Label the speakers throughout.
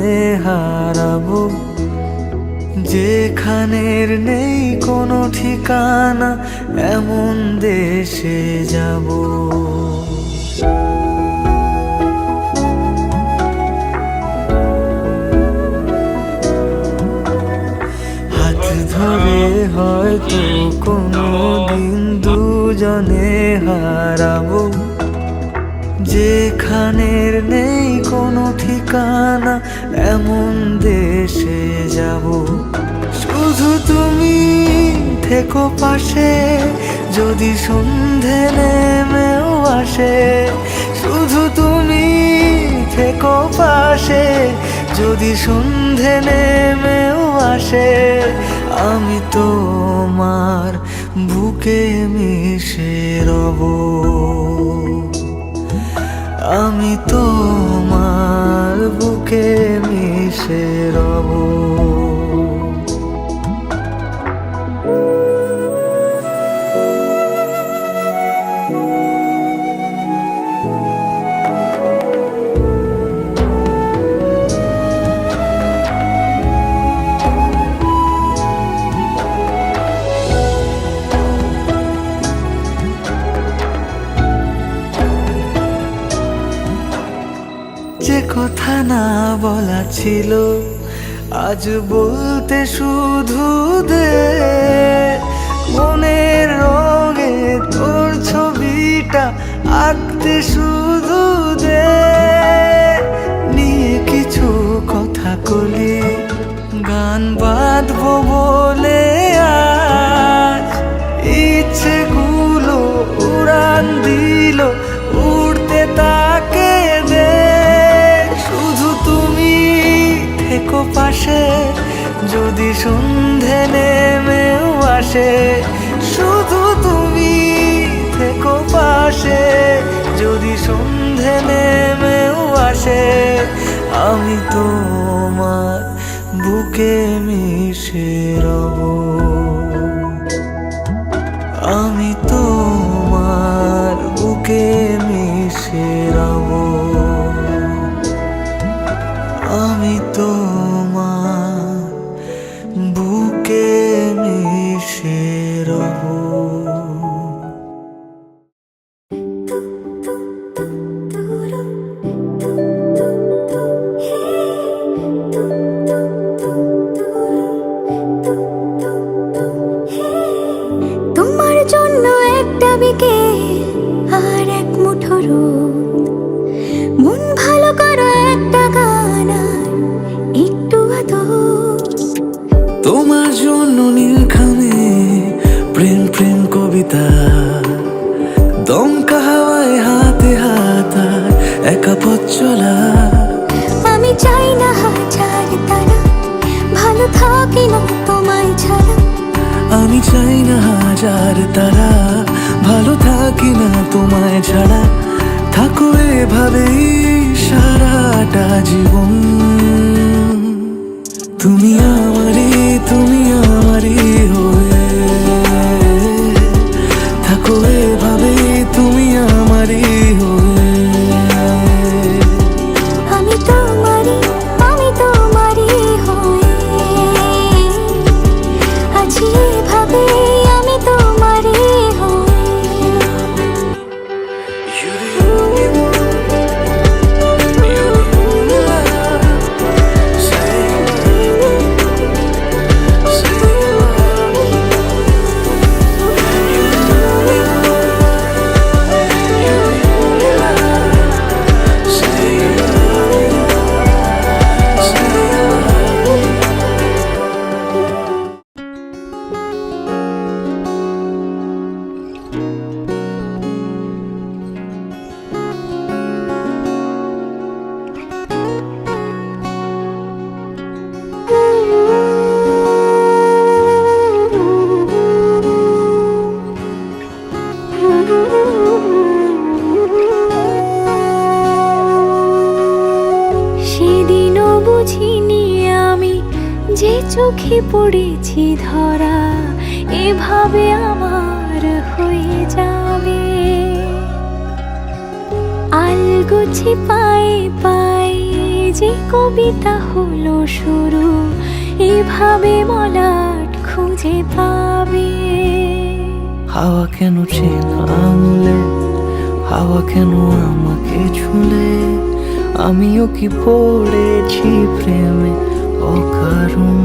Speaker 1: দুজনে হারাবো, যেখানের নেই কোনো ঠিকানা, এমন দেশে যাব। হাত ধরে হয়তো কোনো দিন দুজনে হারাবো, যেখানের নেই কোনো ঠিকানা, এমন দেশে যাব। শুধু তুমি থেকো পাশে, যদি সন্ধে নেমেও আসে। শুধু তুমি থেকো পাশে, যদি সন্ধে নেমেও আসে। আমি তোমার বুকে মিশে রব, আমি তোমার বুকে মিশে রব। যে কথা না বলা ছিল, আজ বলতে শুধু দে। মনের রঙে তোর ছবিটা আঁকতে শুধু দে। নিয়ে কিছু কথা কলি, গান বাঁধবো বলে আজ। ইচ্ছেগুলো উড়ান দিল, উড়তে তাকে দে। শুধু তুমি থেকো পাশে, যদি সন্ধে নেমেও আসে। শুধু তুমি থেকো পাশে, যদি সন্ধে নেমেও আসে। আমি তোমার বুকে মিশে রব, আমি তোমার বুকে মিশে রব, আমি তোমার বুকে মিশে রব।
Speaker 2: তোমার জন্য একটা বিকেল আর এক মুঠো রোদ, মন ভালো করো একটা গান আর একটু আদর।
Speaker 1: তোমার জন্য নীলখামে প্রেম প্রেম কবিতা, দমকা হাওয়ায় হাতে হাতায় একা পথ চলা।
Speaker 2: আমি চাই না হাজার তারা, ভালো থাকি না তোমায় ছাড়া।
Speaker 1: আমি চাই না হাজার তারা, ভালো থাকি না তোমায় ছাড়া। থাকো এভাবেই সারাটা জীবন, তুমি আমারই, তুমি আমারই হয়ে। থাকো এভাবেই তুমি আমারই হয়ে।
Speaker 2: আমি তোমারই হয়ে আছি, এভাবে আমি তোমারই হয়ে। যে চোখে পড়েছি ধরা, এভাবে আমার হয়ে যাবে। আলগোছে পায়ে পায়ে যে কবিতা হলো শুরু, এভাবে মলাট খুঁজে পাবে।
Speaker 1: হাওয়া কেন চেনা আঙুলে, হাওয়া কেন আমাকে ছুলে, আমিও কি পড়েছি প্রেমে অকারণ।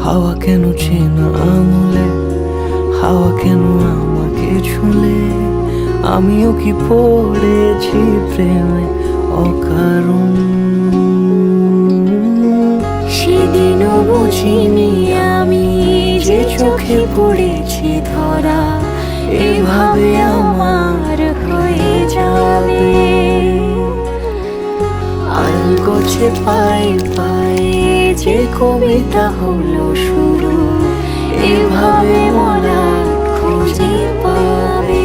Speaker 1: হাওয়া কেন চেনা আঙুলে, হাওয়া কেন আমাকে ছুলে, আমিও কি পড়েছি প্রেমে অকারণ।
Speaker 2: সেদিনও বুঝিনি আমি যে চোখে পড়েছি ধরা, এভাবে আমার হয়ে যাবে।
Speaker 1: আলগোছে পায়ে পায়ে যে কবিতা হলো শুরু,
Speaker 2: এভাবে মলাট খুঁজে পাবে।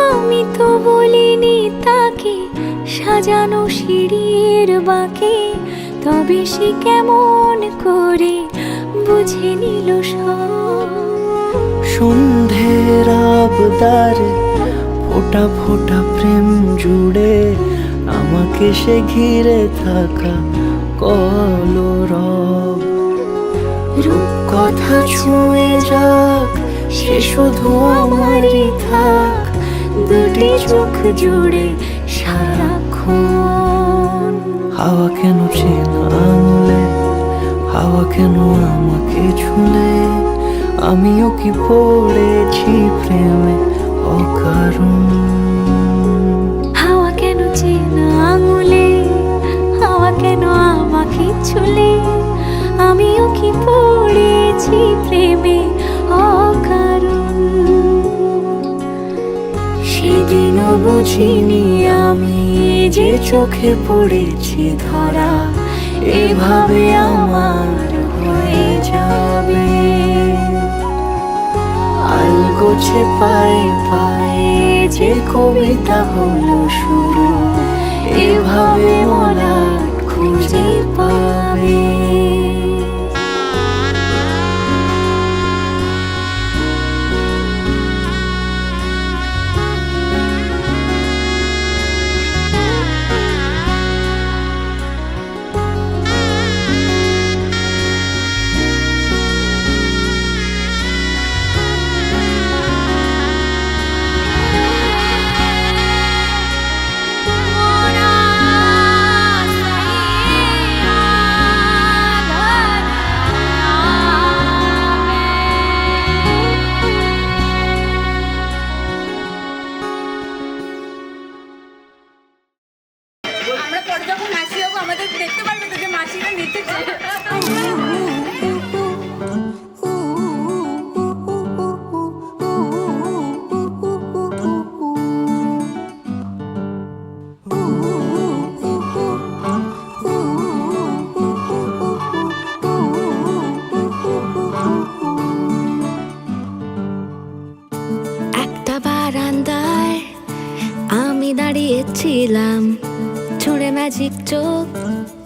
Speaker 2: আমি তো বলিনি তাকে সাজানো সিঁড়ির বাঁকে, তবে সে কেমন করে বুঝে নিল সব।
Speaker 1: সন্ধ্যের আবদারে ফোটা ফোটা প্রেম জুড়ে, আমাকে সে ঘিরে থাকা কলরব। রূপকথা ছুঁয়ে যাক, সে শুধু আমারই থাক,
Speaker 2: দুটি চোখ জুড়ে সারাক্ষণ।
Speaker 1: হাওয়া কেন চেনা আঙুলে, হাওয়া কেন আমাকে ছুলে, আমিও কি পড়েছি প্রেমে অকারণ।
Speaker 2: হাওয়া কেন চেনা আঙুলে, হাওয়া কেন আমাকে ছুলে, আমিও কি পড়েছি প্রেমে অকারণ।
Speaker 1: সেদিনও বুঝিনি আমি যে চোখে পড়েছি ধরা, এভাবে আমার হয়ে যাবে। আলগোছে পায়ে পায়ে যে কবিতা হলো শুরু, এভাবে মলাট খুঁজে পাবে।
Speaker 3: আমরা পরে যখন মাসি হবো আমাদের দেখতে পারবে তো যে মাসিরা নেচেছে।
Speaker 2: একটা বারান্দায় আমি দাঁড়িয়েছিলাম, ছুঁড়ে ম্যাজিক চোখ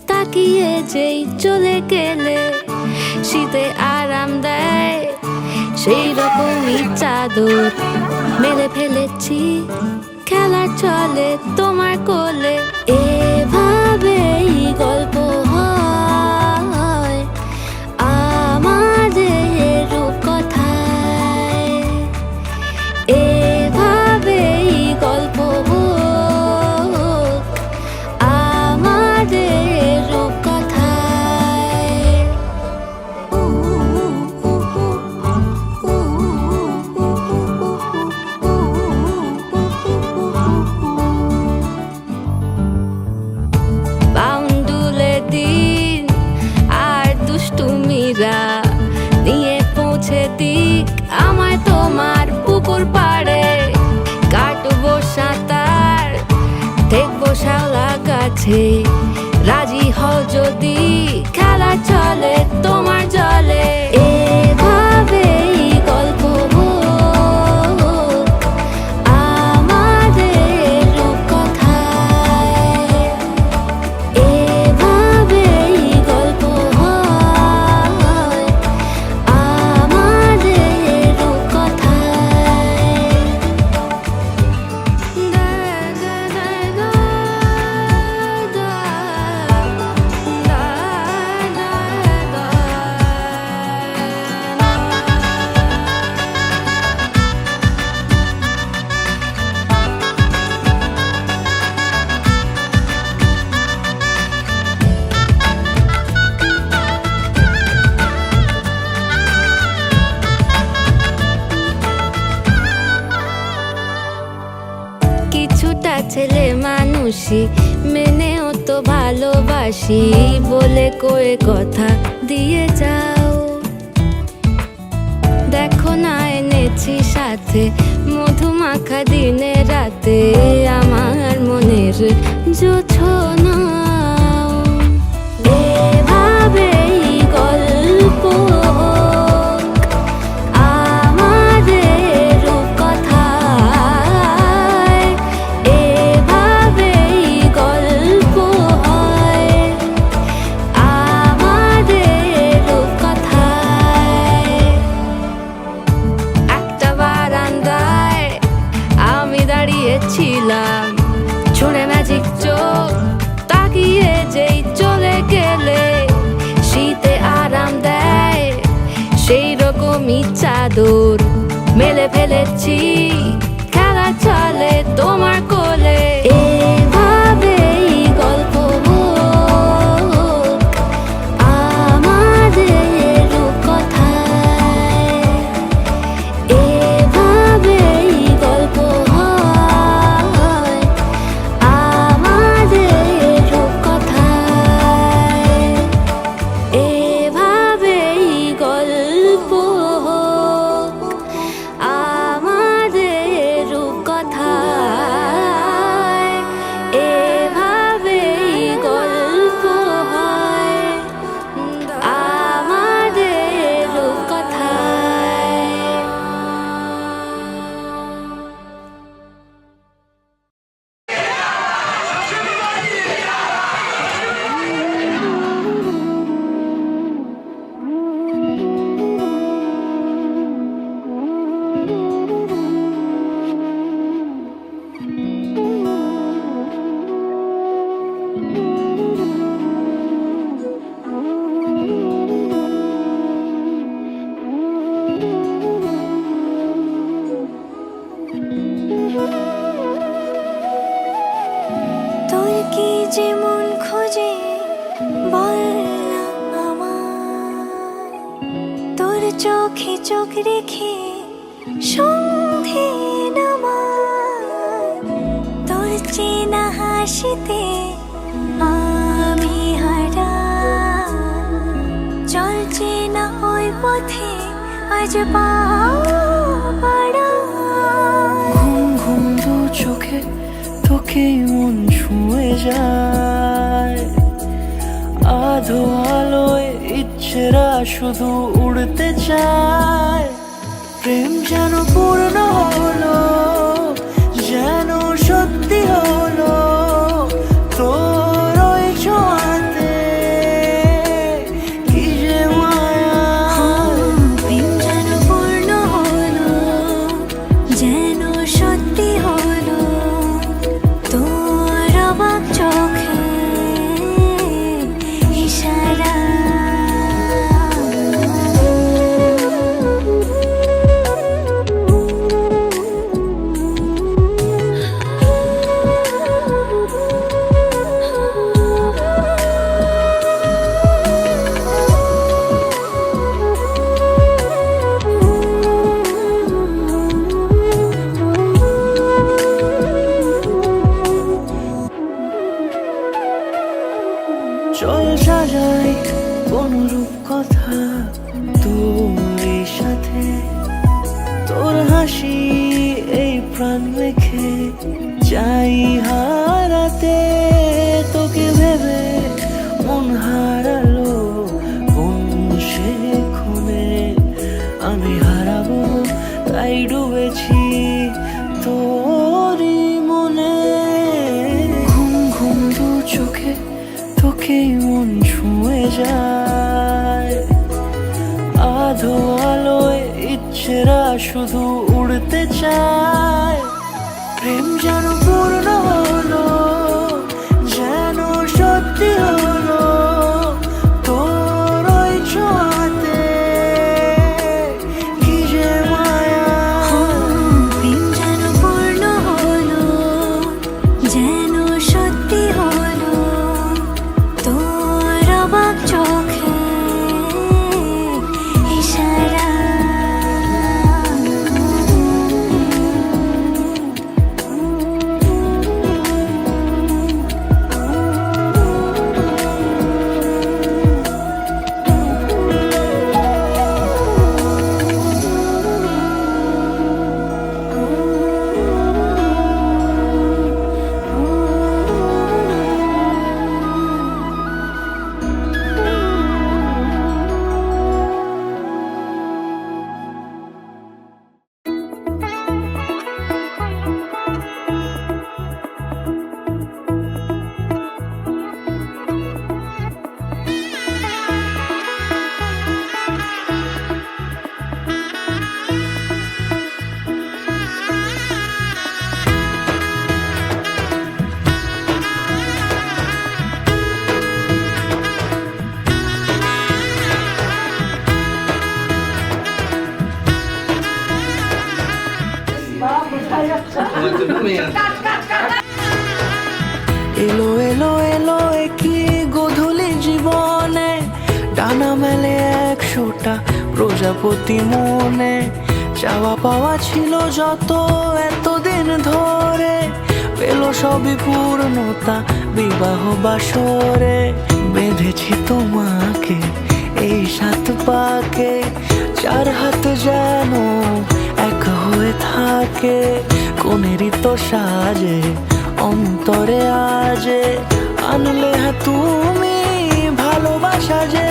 Speaker 2: তাকিয়ে যেই চলে গেলে, শীতে আরাম দেয় সেই রকমই চাদর মেলে ফেলেছি, খেলার চলে তোমার কোলে। এভাবেই গল্প হয় আমাদের রূপকথায়, এভাবেই গল্প হোক আমাদের রূপকথায়। বাউন্ডুলে দিন আর দুষ্টুমিরা নিয়ে পৌঁছে দিক আমায় তোমার পুকুর পাড়ে, কাটবো সাঁতার দেখবো শাওলা গাছে, রাজি হও যদি খেলা খেলা চলে তোমার জলে এভাবেই গল্প হোক আমাদের রূপকথায় এভাবেই গল্প হয় আমাদের রূপকথায় কিছুটা ছেলে মানুষই মেনেও তো ভালোবাসি বলে কয়ে কথা দিয়ে যাও দেখো না এনেছি সাথে মধুমাখা দিনে রাতে আমার মনের জোছনা এভাবেই গল্প হোক আমাদের রূপকথায় এভাবেই গল্প হয় আমাদের রূপকথায় একটা বারান্দায় আমি দাঁড়িয়েছিলাম ছুঁড়ে ম্যাজিক চোখ তাকিয়ে যেই চলে গেলে শীতে আরাম দেয় সেই রকমই চাদর মেলে ফেলেছি খেলা চলে তোমার কোলে এভাবেই গল্প হোক আমাদের রূপকথায় এভাবেই গল্প হয় আমাদের রূপকথায় এভাবেই গল্প হোক আমাদের রূপকথায় এভাবেই গল্প হয় আমাদের রূপকথায় তোর কি যেমন খোঁজে বল না আমায় তোর চোখে চোখ রেখে সন্ধে নামায় তোর চেনা হাসিতে আমি হারাই চলছে না ওই পথে আজ পা বাড়াই
Speaker 1: ঘুম ঘুম দু চোখে তোকে মন ছুঁয়ে যায় আধো আলোয় ইচ্ছেরা শুধু উড়তে চায় প্রেম যেন পূর্ণ হলো যেন সত্যি হলো তোর ওই ছোঁয়াতে কি যে মায়া
Speaker 2: প্রেম যেন পূর্ণ হলো যেন সত্যি হলো তোর অবাক চোখে ইশারা
Speaker 1: চল সাজাই অনুরূপ কথা তোর সাথে তোর হাসি এই প্রাণ রেখে চাই হারাতে তোকে ভেবে মন হারালো আমি হারাবো তাই ডুবেছি তোরই মনে। ঘুম ঘুম দু চোখে তোকেই মন ছুঁয়ে যায়, আধো আলোয় ইচ্ছেরা শুধু উড়তে চায়। প্রেম যেন পূর্ণ হলো, যেন সত্যি হলো তোর ওই ছোঁয়াতে, কি যে মায়া।
Speaker 2: প্রেম যেন পূর্ণ হলো, যেন সত্যি হলো তোর অবাক চোখে ইশারা।
Speaker 1: এলো এলো এলো কি গোধূলি জীবনে, ডানা মেলে 100টা প্রজাপতি মনে। চাওয়া পাওয়া ছিল যত এতদিন ধরে, পেল সবই পূর্ণতা বিবাহ বাসরে। বেঁধেছি তোমাকে এই 7 পাকে, 4 হাত যেন এক হয়ে থাকে। কোনেরই তো সাজে অন্তরে আজে, আনলে হ্যাঁ তুমি ভালোবাসা যে।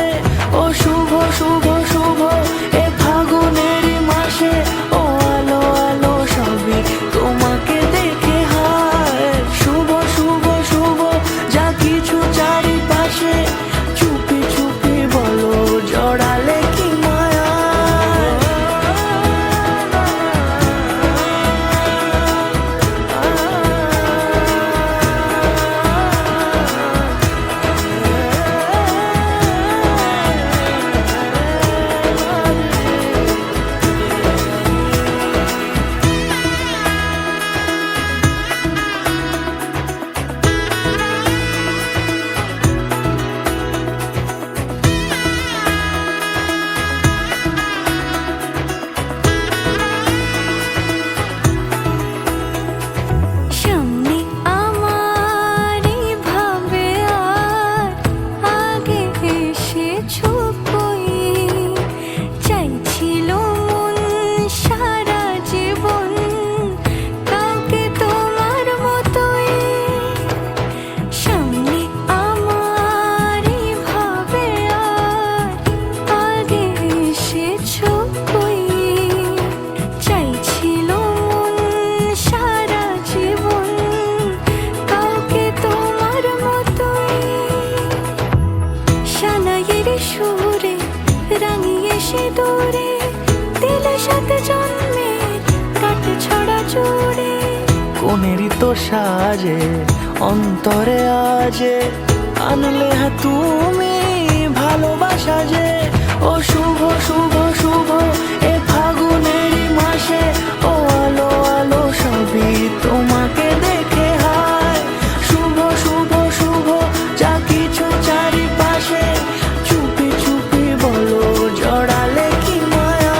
Speaker 1: ও শুভ শুভ শুভ এ ফাগুনেরই মাসে, ও আলো আলো সবই তোমাকে দেখে হায়। শুভ শুভ শুভ যা কিছু চারিপাশে, চুপি চুপি বলো জড়ালে কি মায়া।
Speaker 2: সামনে আমার ভাবে আর আগে এসেছো কই, চাইছিল মন সারা জীবন কাউকে তোমার মতোই। সামনে আমার ভাবে আর আগে এসেছো কই, চাইছিল মন সারা জীবন কাউকে তোমার মতোই। সানাইয়ের সুরে রাঙিয়ে সে দূরে, দিলে 7 জন্মের কাট ছড়া জুড়ে।
Speaker 1: কোনেরই তো সাজে অন্তরে আজে, আনলে হ্যাঁ তুমি ভালোবাসা যে। ও শুভ শুভ শুভ এ ফাগুনেরই মাসে, ও আলো আলো সবই তোমাকে দেখে হায়। শুভ শুভ শুভ যা কিছু চারিপাশে, চুপি চুপি বলো জড়ালে কি মায়া।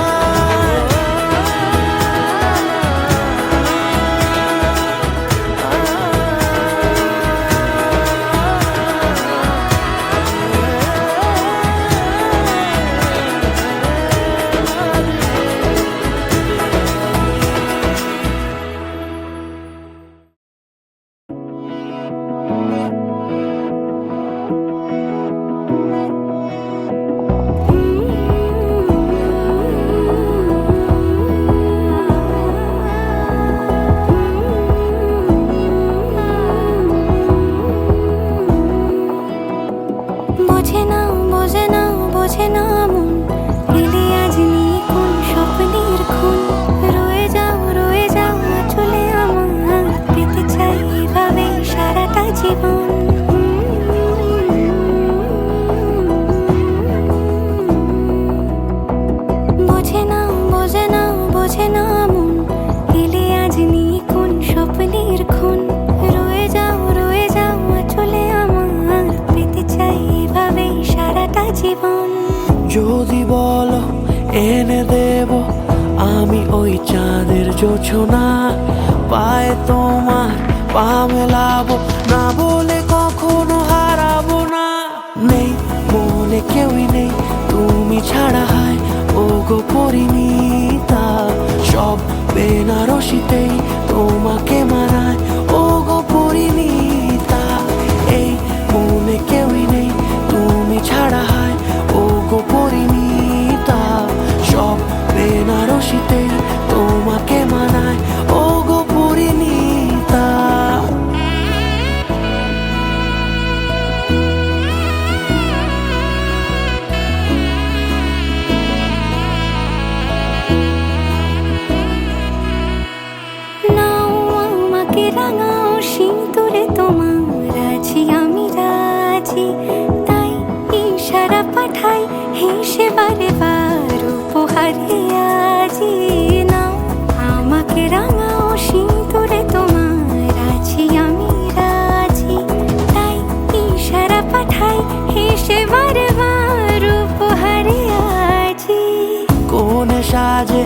Speaker 2: বোঝে না বোঝে না বোঝে না মন, এলে আজ নিয়ে কোন স্বপ্নের খুন। রয়ে যাও চলে আমার, পেতে চাই এভাবেই সারাটা জীবন।
Speaker 1: যদি বলো এনে দেব আমি ওই চাঁদের জোছনা, পায়ে তোমার পা মেলাবো, না বলে কখনো হারাবো না। নেই মনে কেউই নেই তুমি ছাড়া, হায় ও গো পরিণীতা, সব বেনারসিতেই তোমাকে মানায় ও গো পরিণীতা। এই মনে কেউই নেই তুমি ছাড়া, হায় ও গো পরিণীতা, সব বেনারসিতেই তোমাকে মানায় ও গো পরিণীতা।
Speaker 2: নাও আমাকে রাঙাও সিঁদুরে তোমার, আছি আমি রাজি, তাই ইশারা পাঠাই হেসে বারে বার উপহারে আজি। নাও আমাকে রাঙাও সিঁদুরে তোমার, আছি আমি রাজি, তাই ইশারা পাঠাই হেসে বারে বার উপহারে আজি।
Speaker 1: কোনে সাজে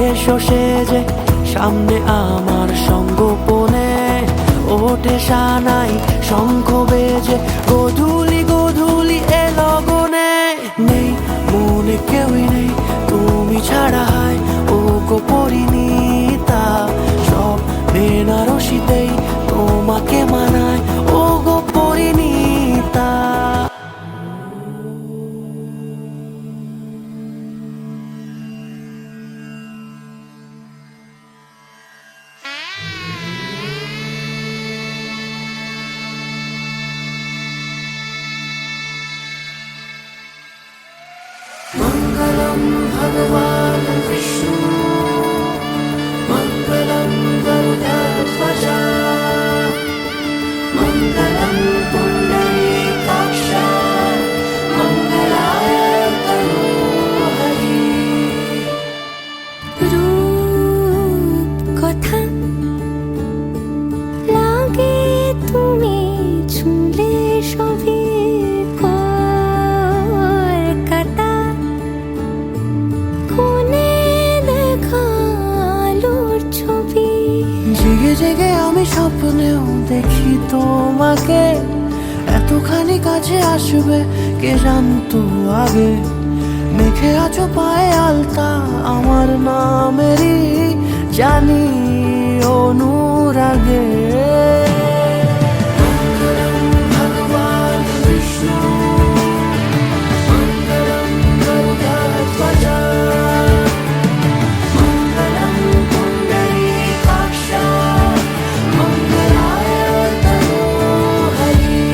Speaker 1: এসো সেজে সামনে আমার সঙ্গোপনে, ওঠে সানাই শঙ্খ বেজে গধূলি গধূলি এ লগনে। নেই মনে কেউই নেই তুমি ছাড়া, হায় ও গো পরিণীতা, সব বেনারসিতেই তোমাকে মানায় ও গো পরিণীতা। मङ्गलं भगवान् विष्णु, मङ्गलं गरुडध्वज, मङ्गलं पुण्डरीकाक्ष, मङ्गलाय तनोहरि।
Speaker 2: রূপ কথা লাগে তুমি ছুঁলে সবই কলকাতা, কোনে দেখালোর ছবি।
Speaker 1: জেগে জেগে আমি স্বপ্নেও দেখি তোমাকে, এতখানি কাছে আসবে কে জানতো আগে। মেখে আছো পায়ে আলতা আমার নামেরই, জানি অনুরাগে। মঙ্গলম ভগবান বিষ্ণু, মঙ্গলম গরুডধ্বজ, মঙ্গলম পুণ্ডরীকাক্ষ, মঙ্গলায় তনোহরি।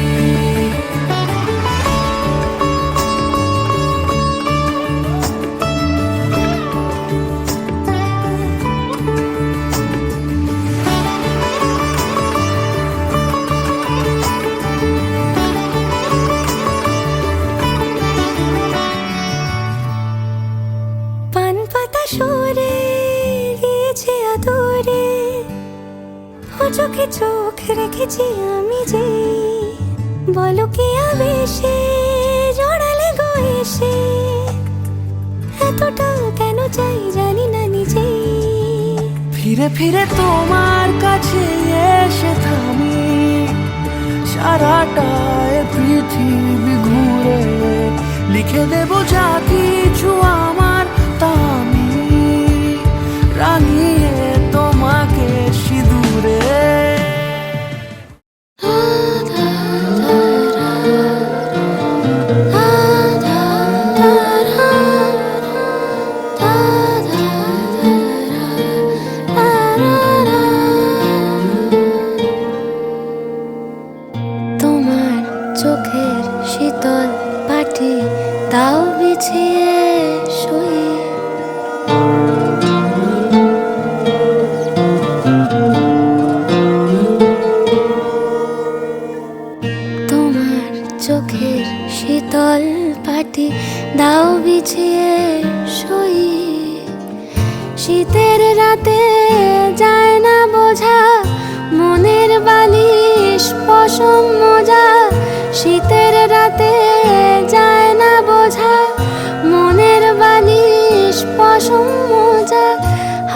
Speaker 2: পান পাতা সরে গিয়েছে আদরে, ও চোখে চোখ রেখেছি আমি যে, বলো কি আবেশে জড়ালে গো এসে, এতটা কেন চাই জানি না নিজে।
Speaker 1: ফিরে ফিরে তোমার কাছে এসে থামি, সারাটা এ পৃথিবী ঘুরে লিখে দেব যা কিছু আমার, তা আমি রাঙিয়ে তোমাকে সিঁদুরে।
Speaker 2: তোমার চোখের শীতল পাটি দাও বিছিয়ে শীতের রাতে যায় না বোঝা, মনের বালিশ পশম মজা। শীতের রাতে যায় না বোঝা, মনের বালিশ পশম মজা।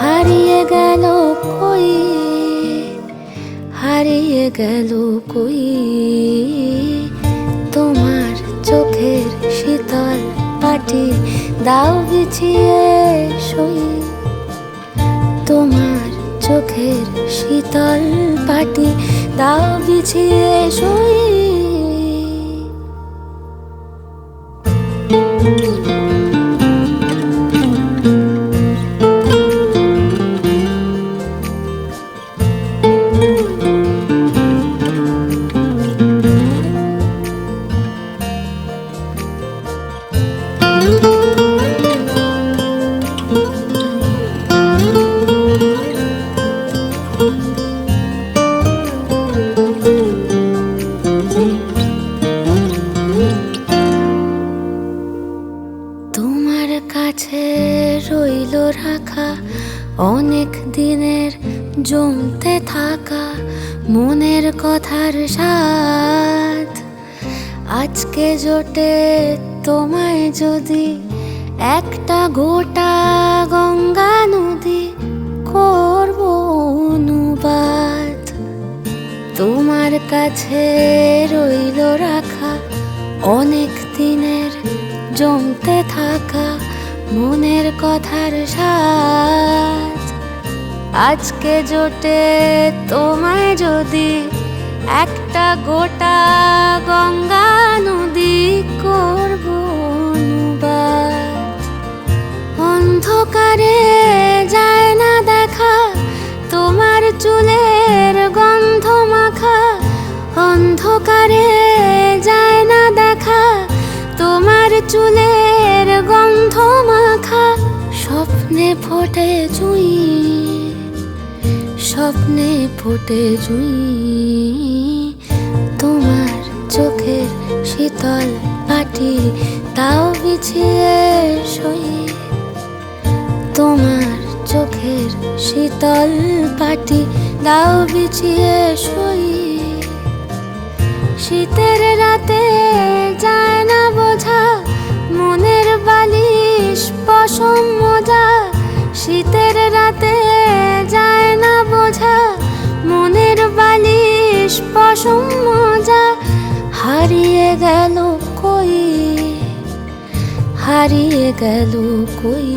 Speaker 2: হারিয়ে গেল কই, হারিয়ে গেল কই তোমার চোখের শীতল পাটি, দাও বিছিয়ে শুই। তোমার চোখের শীতল পাটি, দাও বিছিয়ে শুই। তোমার কাছে রইল রাখা অনেক দিনের জমতে থাকা মনের কথার স্বাদ। আজকে জোটে তোমায় যদি একটা গোটা গঙ্গা নদী, করব অনুবাদ। তোমার কাছে রইল রাখা অনেক দিনের জমতে থাকা মনের কথার স্বাদ। আজকে জোটে তোমায় যদি একটা গোটা গঙ্গা নদী, করব অনুবাদ। অন্ধকারে যায় না দেখা তোমার চুলের গন্ধ মাখা, অন্ধকারে যায় না দেখা তোমার চুলের গন্ধ মাখা। স্বপ্নে ফোটে জুঁই, স্বপ্নে ফোটে জুঁই তোমার চোখের শীতল পাটি, তাও বিছিয়ে শুই। তোমার চোখের শীতল পাটি, দাও বিছিয়ে শুই। শীতের রাতে যায় না বোঝা, মনের বালিশ পশম মজা। শীতের রাতে যায় না বোঝা, মনের বালিশ পশম মজা। হারিয়ে গেল কই, হারিয়ে গেল কই।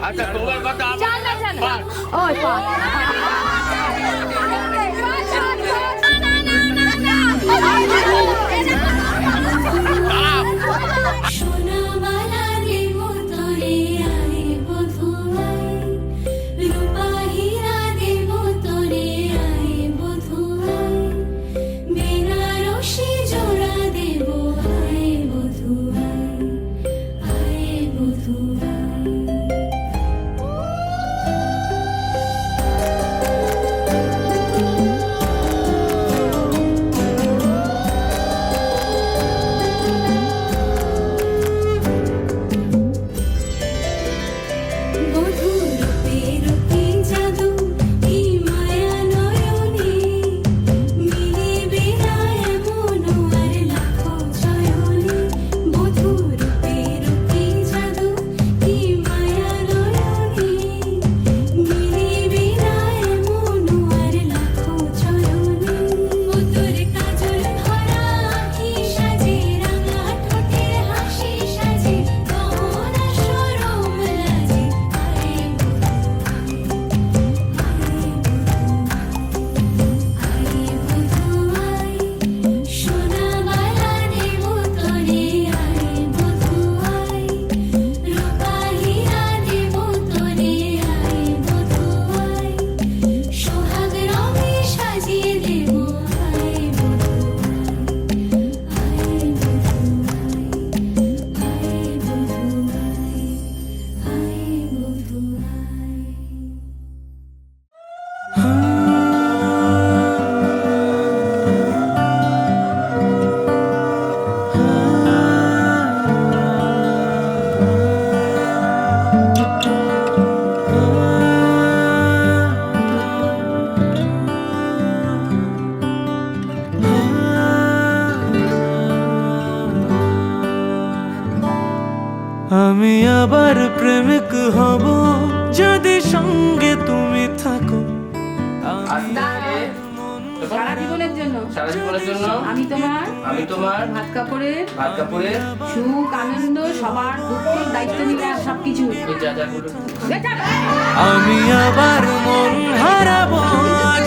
Speaker 4: আচ্ছা তোমার কথা
Speaker 3: ওই
Speaker 1: আবার প্রেমিক হব যদি সঙ্গে তুমি থাকো।
Speaker 3: সারা জীবনের জন্য
Speaker 4: সারা জীবনের জন্য
Speaker 3: আমি তোমার
Speaker 4: ভাত
Speaker 3: ভাত কাপড়ের সুখ আনন্দ সবার দুঃখের দায়িত্ব নিলাম সবকিছু।
Speaker 1: আমি আবার মন হারাবো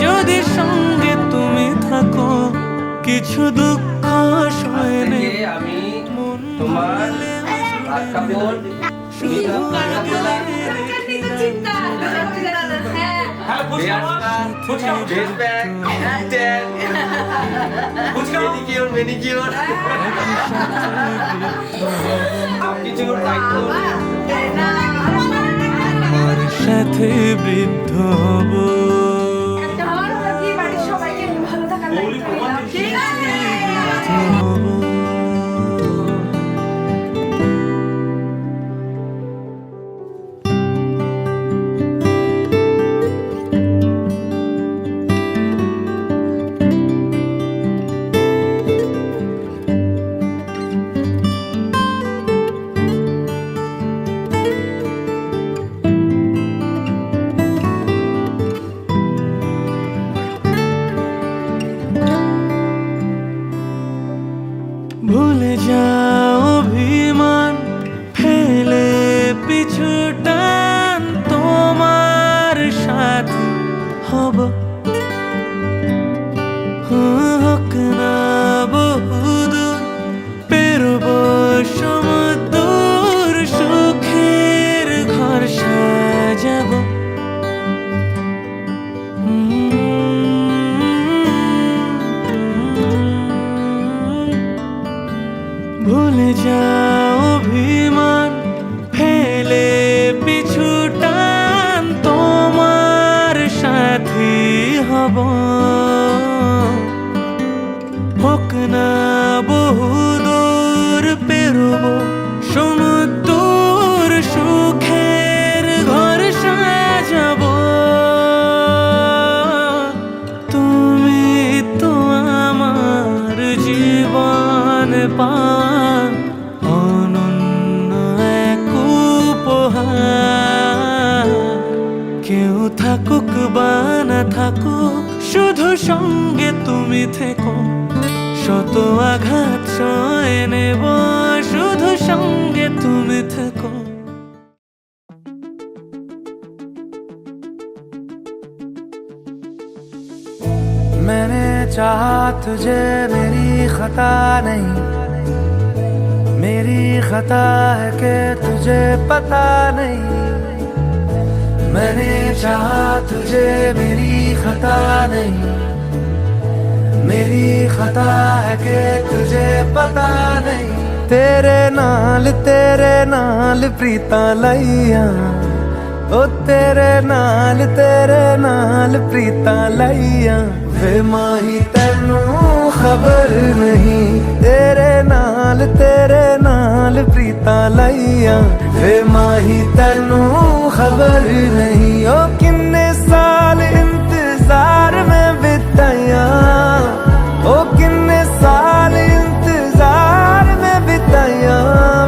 Speaker 1: যদি সঙ্গে তুমি থাকো। কিছু দুঃখ সয়ে নেব
Speaker 4: আমি তোমার ভাত কাপড় মেনিকিওর
Speaker 1: আমার সাথে বৃদ্ধ হব। ভুলে যাও অভিমান ফেলে পিছু টান তোমার সাথে হব। হোক না বহুদূর পেরোব সমুদ্র সুখের ঘর সাজাব। ভুলে যাও অভিমান ফেলে পিছু টান তোমার সাথী হব। হোক না বহুদূর পেরোব সমুদ্র সুখের ঘর সাজাব। তুমি তো আমার জীবন পান অনন্য এক উপহার। কেউ থাকুক বা না থাকুক শুধু সঙ্গে তুমি থেকো। শত আঘাত সয়ে নেব শুধু সঙ্গে তুমি থেকো। मैंने चाहा तुझे मेरी खता नहीं, मेरी खता है कि तुझे पता नहीं। मैंने चाहा तुझे मेरी खता नहीं, मेरी खता है कि तुझे पता नहीं। तेरे नाल प्रीता लाइया ओ तेरे नाल प्रीता लाइया। वे माही तेनू खबर नहीं तेरे नाल प्रीता लाइया। वे माही तेनू खबर नहीं ओ किन्ने साल इंतजार में बिताया। ओ किन्ने साल इंतजार में बिताया।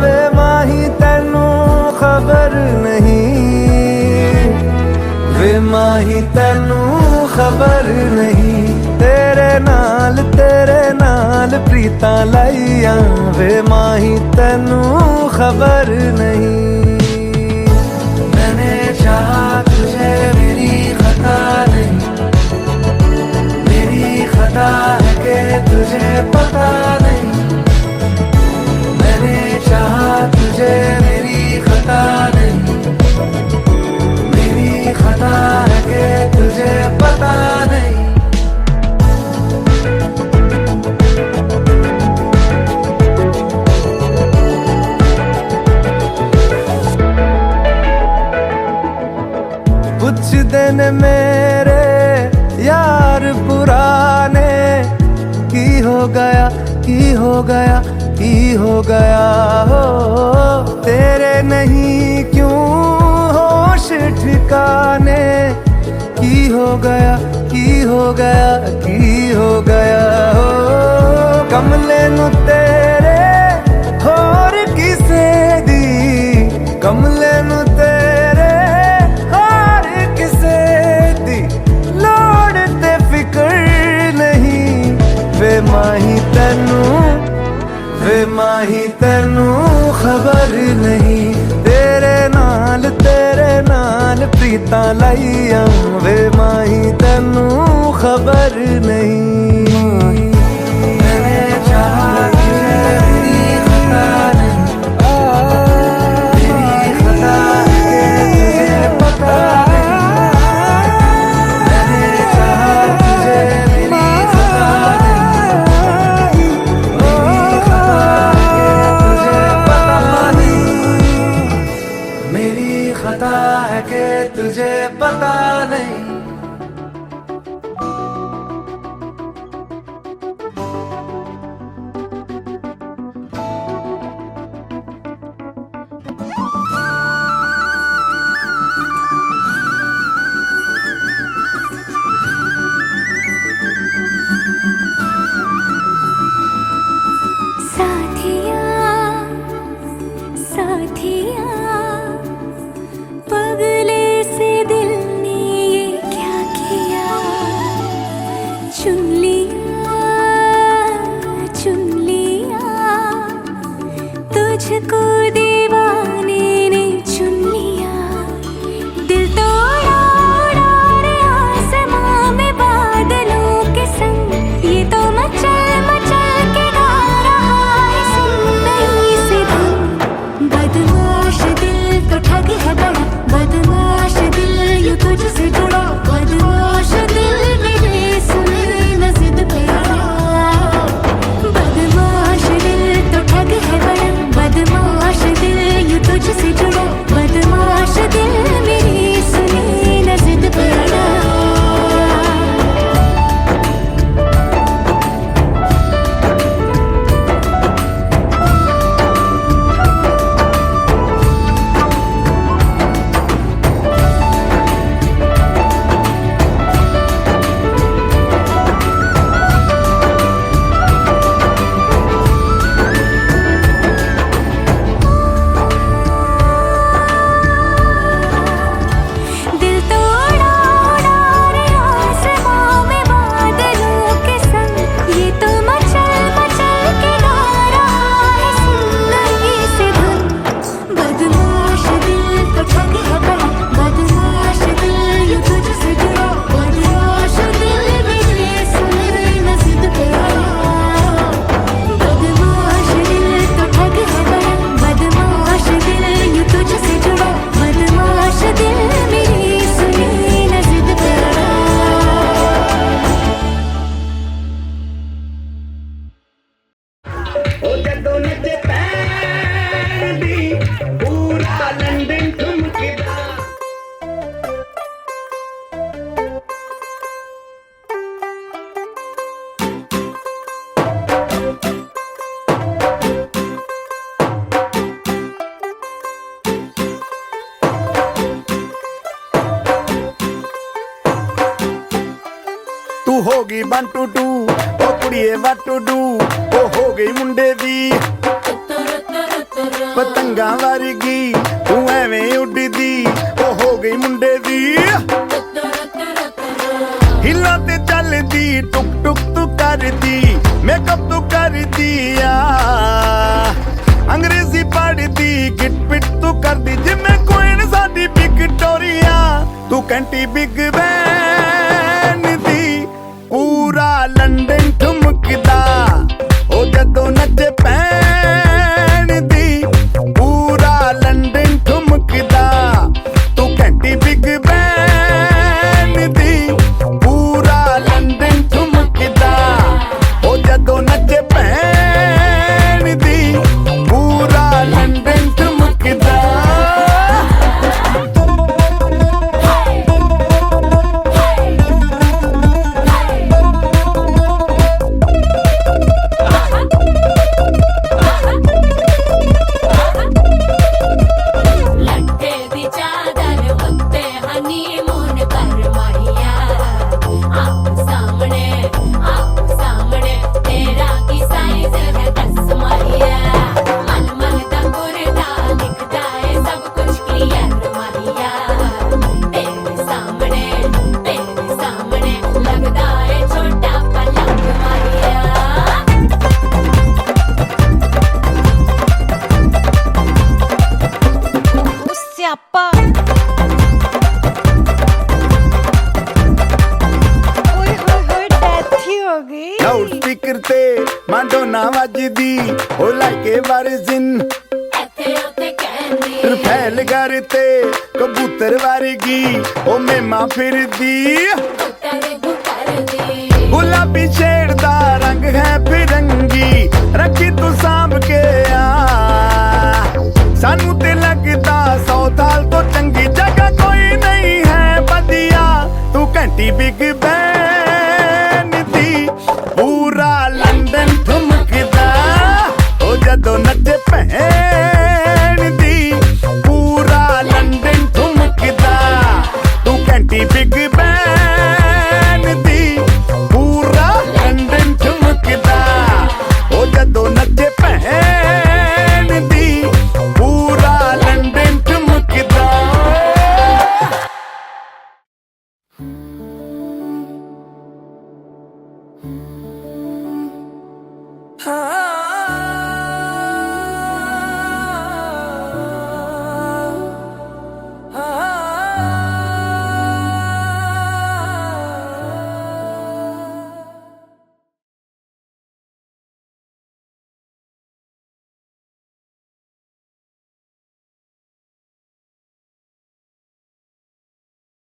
Speaker 1: वे माही तेनू खबर नहीं, वे माही तेनू खबर नहीं। तेरे नाल प्रीता लाइया। वे माही तेनू खबर नहीं। मैंने चाहा तुझे मेरी खता नहीं, मेरी खता है कि तुझे पता नहीं। मैंने चाहा तुझे मेरी खता नहीं, मेरी खता है कि तुझे पता नहीं। कुछ दिन मेरे यार पुराने की हो गया हो। तेरे नहीं क्यों होश ठिकाने की हो गया हो। कमले नु तेरे होर किसे दी, कमले माही तेनू वे माही तेनू खबर नहीं तेरे नाल प्रीतां लाइयां वे माही तेनू खबर नहीं मैंने चाहा तुझे मेरी खता नहीं मेरी खता है तुझे पता नहीं मैंने चाहा तुझे मेरी खता नहीं मेरी खता है तुझे पता नहीं मेरी खता है कि तुझे पता नहीं
Speaker 2: साथिया साथिया पगले से दिल ने ये क्या किया चुन लिया तुझको दीवाने ने चुन लिया दिल तोड़ा उड़ा रे आसमां में बादलों के संग ये तो मचल मचल के गा रहा है सुंदरी सी धुन बदमाश दिल तो ठग है बड़ा बदमाश दिल यूं तुझसे जुड़ा बदमाश दिल मेरे सुने न जिद पे अड़ा बदमाश दिल तो ठग है बड़ा बदमाश दिल यूं तुझसे जुड़ा बदमाश दिल मेरे सुने न जिद पे अड़ा दिल तोड़ा उड़ा रे आसमां में बादलों के संग ये तो मचल मचल के गा रहा है सुंदरी सी धुन बदमाश दिल तो ठग है बड़ा बदमाश दिल यूं तुझसे जुड़ा बदमाश दिल मेरे सुने न जिद पे अड़ा बदमाश दिल तो ठग है बड़ा बदमाश दिल यूं तुझसे जुड़ा बदमाश दिल मेरे सुने न जिद पे अड़ा
Speaker 5: ओ जदों नचे पैंदी पूरा लंदन ठुमकदा
Speaker 1: तू होगी 1 2 2 ओ कुड़िए what to do ओ हो गई मुंडे दी पतंगा वर्गी तू एवें उड़दी ओ हो गई मुंडे दी हिला ते चलदी टुक टुक तू करदी मेकअप तू करदी आ अंग्रेजी पढ़दी गिट पिट तू करदी जिमें कोइन साडी विक्टोरिया तू कैंटी बिग बैन दी पूरा लंदन ठुमकदा ओ जदों नचे पैन दी पूरा लंदन ठुमकदा तू कैंटी बिग बैन दी पूरा लंदन ठुमकदा ओ जदों नचे पैन दी पूरा लंदन ठुमकदा
Speaker 6: ਮਾਡੋਨਾ ਵੱਜਦੀ ਉਹ ਲਾਈਕੇ ਵਰਜ਼ਿਨ ਰਫੈਲ ਘਰ ਤੇ ਕਬੂਤਰ ਵਰਗੀ ਉਹ ਮੇਮਾ ਫਿਰਦੀ ਗੁਲਾਬੀ ਸ਼ੇਡ ਦਾ ਰੰਗ ਹੈ ਫਿਰੰਗੀ ਰੱਖੀ ਤੂੰ ਸਾਂਭ ਕੇ ਆ ਸਾਨੂੰ ਤੇ ਲੱਗਦਾ 100 ਸਾਲ ਤੋਂ ਚੰਗੀ ਜਗ੍ਹਾ ਕੋਈ ਨਹੀਂ ਹੈ ਵਧੀਆ ਤੂੰ ਘੰਟੀ ਬਿਗ ਬੈਨ ਦੀ ਪੂਰਾ ਲੰਡਨ ਠੁਮਕਦਾ ਉਹ ਜਦੋਂ ਨੱਚੇ ਭੈਣ ਦੀ ਪੂਰਾ ਲੰਡਨ ਠੁਮਕਦਾ ਤੂੰ ਘੰਟੀ ਬਿਗ ਬੈਨ ਦੀ ਪੂਰਾ ਲੰਡਨ ਠੁਮਕਦਾ ਉਹ ਜਦੋਂ ਨੱਚੇ ਭੈਣ ਦੀ ਪੂਰਾ ਲੰਡਨ ਠੁਮਕਦਾ